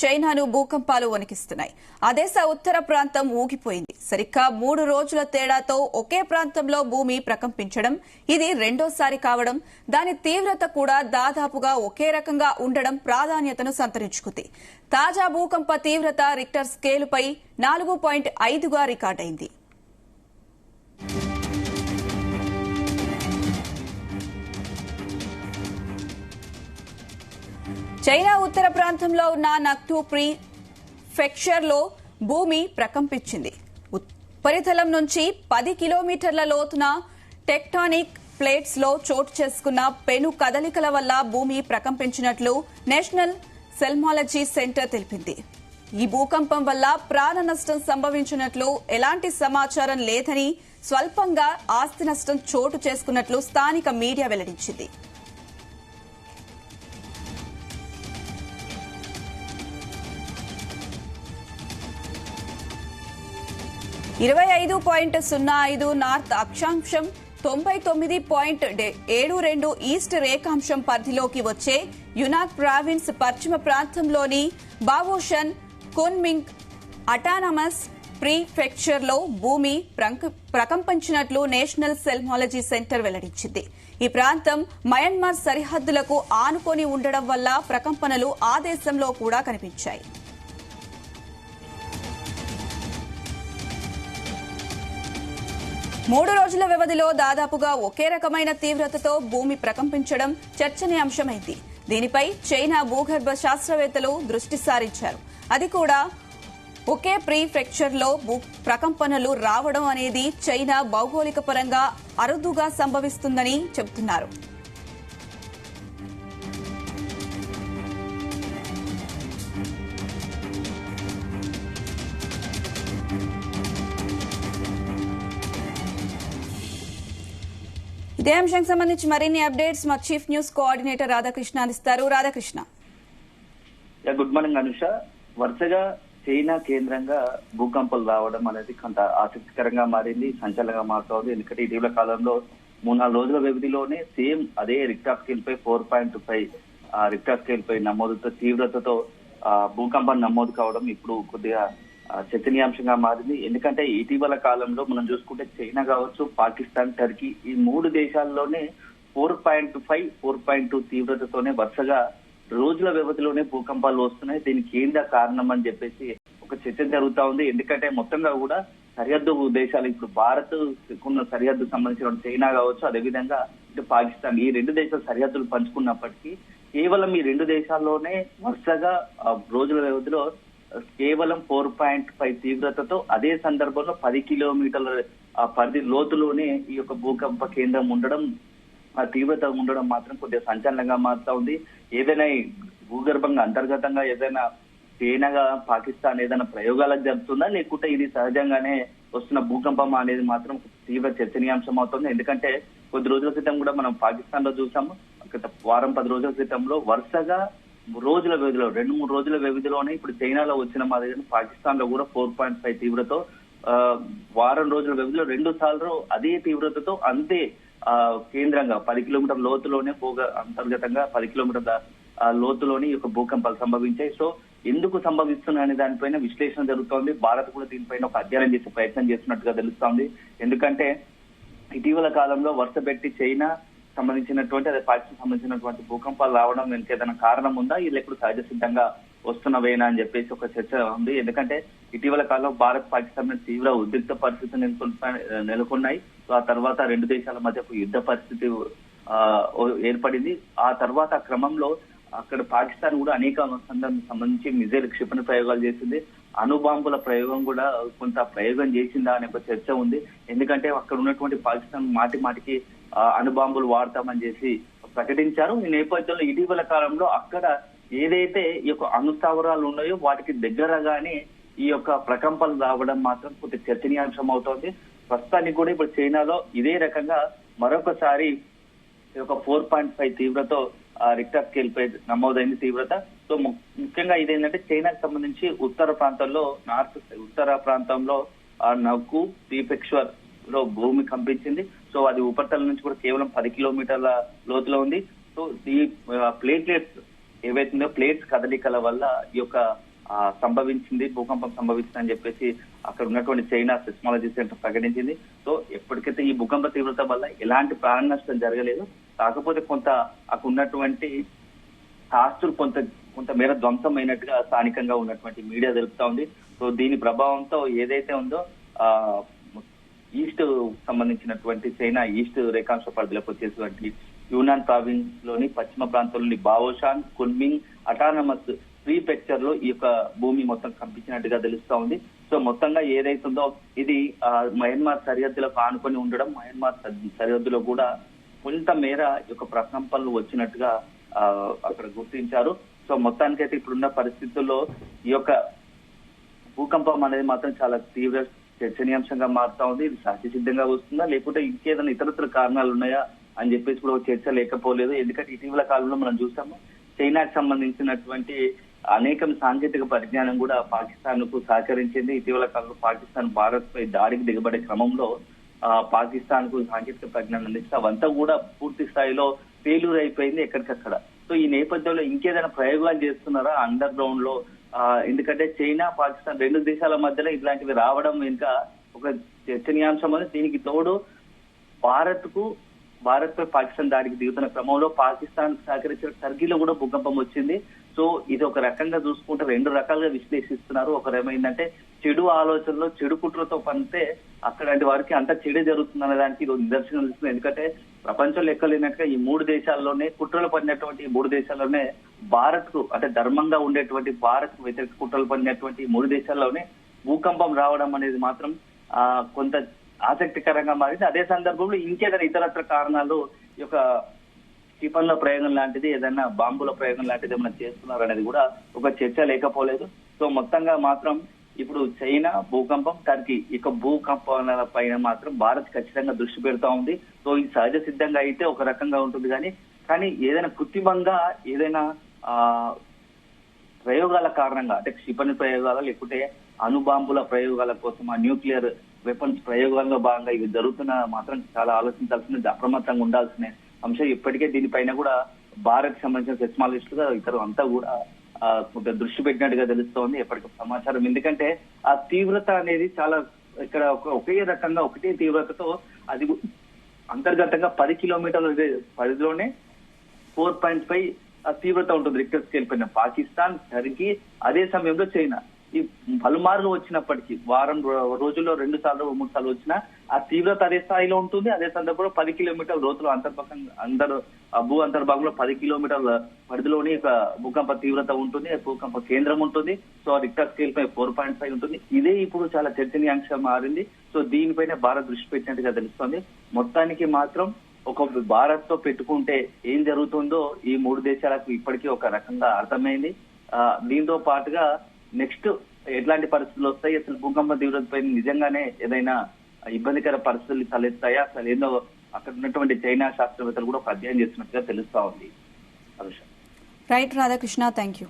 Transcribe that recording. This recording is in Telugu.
చైనాను భూకంపాలు వణికిస్తున్నాయి. ఆ దేశ ఉత్తర ప్రాంతం ఊగిపోయింది. సరిగ్గా 3 రోజుల తేడాతో ఒకే ప్రాంతంలో భూమి ప్రకంపించడం ఇది రెండోసారి కావడం, దాని తీవ్రత కూడా దాదాపుగా ఒకే రకంగా ఉండడం ప్రాధాన్యతను సంతరించుకుంది. తాజా భూకంప తీవ్రత రిక్టర్ స్కేలుపై 4.5గా రికార్డైంది. చైనా ఉత్తర ప్రాంతంలో ఉన్న నక్టు ప్రీఫెక్చర్లో భూమి ప్రకంపించింది. ఉపరితలం నుంచి 10 కిలోమీటర్ల లోతున టెక్టానిక్ ప్లేట్స్ లో చోటు చేసుకున్న పెను కదలికల వల్ల భూమి ప్రకంపించినట్లు నేషనల్ సెల్మాలజీ సెంటర్ తెలిపింది. ఈ భూకంపం వల్ల ప్రాణ నష్టం సంభవించినట్లు ఎలాంటి సమాచారం లేదని, స్వల్పంగా ఆస్తి నష్టం చోటు చేసుకున్నట్లు స్థానిక మీడియా వెల్లడించింది. (25.05) నార్త్ అక్షాంశం, 99.72 ఈస్ట్ రేఖాంశం పరిధిలోకి వచ్చే యునాన్ ప్రావిన్స్ పశ్చిమ ప్రాంతంలోని బావోషన్ కున్మింగ్ అటానమస్ ప్రీఫెక్చర్లో భూమి ప్రకంపించినట్లు నేషనల్ సెల్మాలజీ సెంటర్ వెల్లడించింది. ఈ ప్రాంతం మయన్మార్ సరిహద్దులకు ఆనుకొని ఉండడం వల్ల ప్రకంపనలు ఆ దేశంలో కూడా కనిపించాయి. 3 రోజుల వ్యవధిలో దాదాపుగా ఒకే రకమైన తీవ్రతతో భూమి ప్రకంపించడం చర్చనీయాంశమైంది. దీనిపై చైనా భూగర్భ శాస్త్రవేత్తలు దృష్టి సారించారు. అది కూడా ఒకే ప్రీఫెక్చర్లో ప్రకంపనలు రావడం అనేది చైనా భౌగోళిక పరంగా అరుదుగా సంభవిస్తుందని చెబుతున్నారు. ఇదే అంశానికి సంబంధించి మరిన్ని అప్డేట్స్ మా చీఫ్ న్యూస్ కోఆర్డినేటర్ రాధాకృష్ణ అందిస్తారు. రాధాకృష్ణ. Good morning Anusha. వరుసగా చైనా కేంద్రంగా భూకంపాలు రావడం అనేది కొంత ఆసక్తికరంగా మారింది, సంచలనంగా మారుతోంది. ఎందుకంటే ఇటీవల కాలంలో 3-4 రోజుల వ్యవధిలోనే సేమ్ అదే రిక్టర్ స్కేల్ పై 4.5 రిక్టర్ స్కేల్ పై నమోదుతో తీవ్రతతో భూకంపం నమోదు కావడం ఇప్పుడు కొద్దిగా చర్చనీయాంశంగా మారింది. ఎందుకంటే ఇటీవల కాలంలో మనం చూసుకుంటే చైనా కావచ్చు, పాకిస్తాన్, టర్కీ ఈ 3 దేశాల్లోనే 4.5, 4.2 తీవ్రతతోనే వరుసగా రోజుల వ్యవధిలోనే భూకంపాలు వస్తున్నాయి. దీనికి ఏందా కారణం అని చెప్పేసి ఒక చర్చ జరుగుతా ఉంది. ఎందుకంటే మొత్తంగా కూడా సరిహద్దు దేశాలు, ఇప్పుడు భారత్ ఉన్న సరిహద్దు సంబంధించిన చైనా కావచ్చు, అదేవిధంగా ఇటు పాకిస్తాన్, ఈ 2 దేశాలు సరిహద్దులు పంచుకున్నప్పటికీ కేవలం ఈ 2 దేశాల్లోనే వరుసగా రోజుల వ్యవధిలో కేవలం 4.5 తీవ్రతతో అదే సందర్భంలో 10 కిలోమీటర్ల పరిధి లోతులోనే ఈ యొక్క భూకంప కేంద్రం ఉండడం, ఆ తీవ్రత ఉండడం మాత్రం కొద్దిగా సంచలనంగా మారుతా ఉంది. ఏదైనా భూగర్భంగా అంతర్గతంగా ఏదైనా చైనాగా పాకిస్తాన్ ఏదైనా ప్రయోగాలకు జరుగుతుందా, లేకుంటే ఇది సహజంగానే వస్తున్న భూకంపం అనేది మాత్రం తీవ్ర చర్చనీయాంశం అవుతుంది. ఎందుకంటే కొద్ది రోజుల క్రితం కూడా మనం పాకిస్తాన్ లో చూసాము. గత వారం 10 రోజుల క్రితంలో వరుసగా రోజుల వ్యవధిలో 2-3 రోజుల వ్యవధిలోనే ఇప్పుడు చైనాలో వచ్చిన మాదిరిగా పాకిస్తాన్ లో కూడా 4.5 తీవ్రతతో వారం రోజుల వ్యవధిలో 2 సార్లు అదే తీవ్రతతో అంతే కేంద్రంగా 10 కిలోమీటర్ల లోతులోనే అంతర్గతంగా 10 కిలోమీటర్ల లోతులోని ఈ యొక్క భూకంపాలు సంభవించాయి. సో ఎందుకు సంభవిస్తున్నాయనే దానిపైన విశ్లేషణ జరుగుతోంది. భారత్ కూడా దీనిపైన ఒక అధ్యయనం చేసే ప్రయత్నం చేస్తున్నట్టుగా తెలుస్తోంది. ఎందుకంటే ఇటీవల కాలంలో వరుస పెట్టి చైనా సంబంధించినటువంటి అదే పాకిస్తాన్ సంబంధించినటువంటి భూకంపాలు రావడం వెనుక ఏదైనా కారణం ఉందా, ఇది ఎప్పుడు సహజ సిద్ధంగా వస్తున్నవేనా అని చెప్పేసి ఒక చర్చ ఉంది. ఎందుకంటే ఇటీవల కాలంలో భారత్ పాకిస్తాన్ తీవ్ర ఉద్రిక్త పరిస్థితులు నెలకొన్నాయి. ఆ తర్వాత 2 దేశాల మధ్య ఒక యుద్ధ పరిస్థితి ఏర్పడింది. ఆ తర్వాత క్రమంలో అక్కడ పాకిస్తాన్ కూడా అనేక సంబంధించి మిజైల్ క్షిపణి ప్రయోగాలు చేసింది. అణుబాంబుల ప్రయోగం కూడా కొంత ప్రయోగం చేసిందా అనే ఒక చర్చ ఉంది. ఎందుకంటే అక్కడ ఉన్నటువంటి పాకిస్తాన్ మాటికి అణుబాంబులు వాడతామని చేసి ప్రకటించారు. ఈ నేపథ్యంలో ఇటీవల కాలంలో అక్కడ ఏదైతే ఈ యొక్క అణుస్థావరాలు ఉన్నాయో వాటికి దగ్గరగానే ఈ యొక్క ప్రకంపనలు రావడం మాత్రం కొంత చర్చనీయాంశం అవుతోంది. ప్రస్తుతానికి కూడా ఇప్పుడు చైనాలో ఇదే రకంగా మరొకసారి ఈ యొక్క 4.5 తీవ్రతో రిక్టర్ స్కేల్ పై నమోదైంది తీవ్రత. సో ముఖ్యంగా ఇదేంటంటే చైనాకు సంబంధించి ఉత్తర ప్రాంతంలో నకు ప్రీఫెక్చర్ లో భూమి కంపించింది. సో అది ఉపరితలం నుంచి కూడా కేవలం 10 కిలోమీటర్ల లోతులో ఉంది. సో ఈ ప్లేట్లెట్స్ ఏవైతుందో ప్లేట్స్ కదలికల వల్ల ఈ యొక్క సంభవించింది, భూకంపం సంభవించిందని చెప్పేసి అక్కడ ఉన్నటువంటి చైనా సెస్మాలజీ సెంటర్ ప్రకటించింది. సో ఎప్పటికైతే ఈ భూకంప తీవ్రత వల్ల ఎలాంటి ప్రాణ నష్టం జరగలేదు. కాకపోతే కొంత అక్కడ ఉన్నటువంటి ఆస్తులు కొంత మేర ధ్వంసం అయినట్టుగా స్థానికంగా ఉన్నటువంటి మీడియా తెలుపుతా ఉంది. సో దీని ప్రభావంతో ఏదైతే ఉందో ఈస్ట్ సంబంధించినటువంటి చైనా ఈస్ట్ రేఖాంశ పరిధిలోకి వచ్చేటువంటి యూనాన్ ప్రావిన్స్ లోని పశ్చిమ ప్రాంతంలోని బావోషాన్, కున్మింగ్ అటానమస్ ప్రీఫెక్చర్ లో ఈ యొక్క భూమి మొత్తం కంపించినట్టుగా తెలుస్తా ఉంది. సో మొత్తంగా ఏదైతుందో ఇది మయన్మార్ సరిహద్దులకు ఆనుకొని ఉండడం, మయన్మార్ సరిహద్దులో కూడా కొంత మేర ఈ యొక్క ప్రకంపనలు వచ్చినట్టుగా అక్కడ గుర్తించారు. సో మొత్తానికైతే ఇప్పుడున్న పరిస్థితుల్లో ఈ యొక్క భూకంపం అనేది మాత్రం చాలా తీవ్ర చర్చనీయాంశంగా మారుతా ఉంది. ఇది సహజసిద్ధంగా వస్తుందా లేకుంటే ఇంకేదైనా ఇతరత్ర కారణాలు ఉన్నాయా అని చెప్పేసి కూడా చర్చ లేకపోలేదు. ఎందుకంటే ఇటీవల కాలంలో మనం చూసాము చైనాకు సంబంధించినటువంటి అనేక సాంకేతిక పరిజ్ఞానం కూడా పాకిస్తాన్ కు సహకరించింది. ఇటీవల కాలంలో పాకిస్తాన్ భారత్ పై దాడికి దిగబడే క్రమంలో పాకిస్తాన్ కు సాంకేతిక పరిజ్ఞానం అందిస్తే అవంతా కూడా పూర్తి స్థాయిలో ఫెయిల్యూర్ అయిపోయింది ఎక్కడికక్కడ. సో ఈ నేపథ్యంలో ఇంకేదైనా ప్రయోగాలు చేస్తున్నారా అండర్ గ్రౌండ్ లో? ఎందుకంటే చైనా, పాకిస్తాన్ రెండు దేశాల మధ్యలో ఇట్లాంటివి రావడం ఇంకా ఒక చర్చనీయాంశం అని. దీనికి తోడు భారత్ పై పాకిస్తాన్ దాడికి దిగుతున్న క్రమంలో పాకిస్తాన్ సహకరించిన టర్కీలో కూడా భూకంపం వచ్చింది. సో ఇది ఒక రకంగా చూసుకుంటే రెండు రకాలుగా విశ్లేషిస్తున్నారు. ఒకరేమైందంటే చెడు ఆలోచనలో చెడు కుట్రతో పంతే అక్కడంటి వారికి అంత చెడు జరుగుతుందనే దానికి ఇది నిదర్శనం ఇస్తుంది. ఎందుకంటే ప్రపంచంలో ఎక్కలేనట్టుగా ఈ మూడు దేశాల్లోనే కుట్రలు పడినటువంటి మూడు దేశాల్లోనే భారత్ కు అంటే ధర్మంగా ఉండేటువంటి భారత్ కు వ్యతిరేక కుట్రలు పడినటువంటి మూడు దేశాల్లోనే భూకంపం రావడం అనేది మాత్రం కొంత ఆసక్తికరంగా మారింది. అదే సందర్భంలో ఇంకేదైనా ఇతరత్ర కారణాలు ఈ యొక్క క్షిపణుల ప్రయోగం లాంటిది, ఏదైనా బాంబుల ప్రయోగం లాంటిది ఏమైనా చేస్తున్నారు అనేది కూడా ఒక చర్చ లేకపోలేదు. సో మొత్తంగా మాత్రం ఇప్పుడు చైనా, భూకంపం, టర్కీ ఇక భూకంపాల పైన మాత్రం భారత్ ఖచ్చితంగా దృష్టి పెడతా ఉంది. సో ఇది సహజ సిద్ధంగా అయితే ఒక రకంగా ఉంటుంది కానీ ఏదైనా కృత్రిమంగా ఏదైనా ప్రయోగాల కారణంగా అంటే క్షిపణి ప్రయోగాల లేకుంటే అణుబాంబుల ప్రయోగాల కోసం ఆ న్యూక్లియర్ వెపన్స్ ప్రయోగాల్లో భాగంగా ఇవి జరుగుతున్న మాత్రం చాలా ఆలోచించాల్సిన, అప్రమత్తంగా ఉండాల్సిన అంశం. ఇప్పటికే దీనిపైన కూడా భారత్ సంబంధించిన సెస్మాలజిస్టులుగా ఇతరు అంతా కూడా కొంత దృష్టి పెట్టినట్టుగా తెలుస్తోంది ఎప్పటికప్పుడు సమాచారం. ఎందుకంటే ఆ తీవ్రత అనేది చాలా ఇక్కడ ఒకే రకంగా ఒకటే తీవ్రతతో అది అంతర్గతంగా 10 కిలోమీటర్ల పరిధిలోనే 4.5 తీవ్రత ఉంటుంది రిక్టర్ స్కేల్ పైన. పాకిస్తాన్, టర్కీ, అదే సమయంలో చైనా ఈ పలుమార్లు వచ్చినప్పటికీ వారం రోజుల్లో 2 సార్లు 3 సార్లు వచ్చినా ఆ తీవ్రత అదే స్థాయిలో ఉంటుంది. అదే సందర్భంలో 10 కిలోమీటర్ల లోతులు భూ అంతర్భాగంలో 10 కిలోమీటర్ల పరిధిలోని ఒక భూకంప తీవ్రత ఉంటుంది, భూకంప కేంద్రం ఉంటుంది. సో రిక్టర్ స్కేల్ పై 4.5 ఉంటుంది. ఇదే ఇప్పుడు చాలా చర్చనీయాంశం మారింది. సో దీనిపైన భారత్ దృష్టి పెట్టినట్టుగా తెలుస్తోంది. మొత్తానికి మాత్రం ఒక భారత్ తో పెట్టుకుంటే ఏం జరుగుతుందో ఈ మూడు దేశాలకు ఇప్పటికీ ఒక రకంగా అర్థమైంది. దీంతో పాటుగా నెక్స్ట్ ఎట్లాంటి పరిస్థితులు వస్తాయి, అసలు భూకంప తీవ్రతపై నిజంగానే ఏదైనా ఇబ్బందికర పరిస్థితులు తలెత్తాయా, అసలు ఏందో అక్కడ ఉన్నటువంటి చైనా శాస్త్రవేత్తలు కూడా ఒక అధ్యయనం చేస్తున్నట్టుగా తెలుస్తా ఉంది. Right Radhakrishna, thank you.